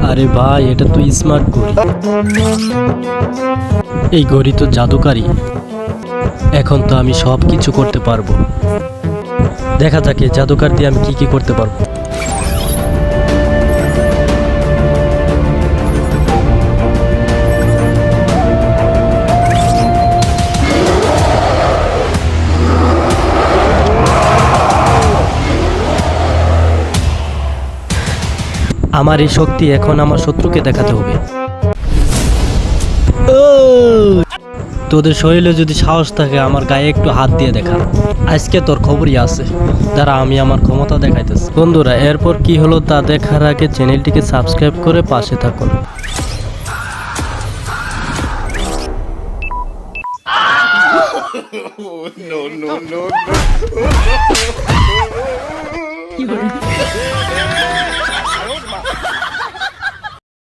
আরে ভাই, এটা তো স্মার্ট ঘড়ি। এই ঘড়ি তো জাদুকারী। এখন তো আমি সব কিছু করতে পারবো। দেখা যাক এই জাদুকার দিয়ে আমি কি কি করতে পারবো। আমার এই শক্তি এখন আমার শত্রুকে দেখাতে হবে। তোদের শরীরে যদি সাহস থাকে আমার গায়ে একটু হাত দিয়ে দেখা। আজকে তোর খবরই আছে, যারা আমি আমার ক্ষমতা দেখাইতেছি। বন্ধুরা, এরপর কি হলো তা দেখার আগে চ্যানেলটিকে সাবস্ক্রাইব করে পাশে থাকুন। No, no, no, no.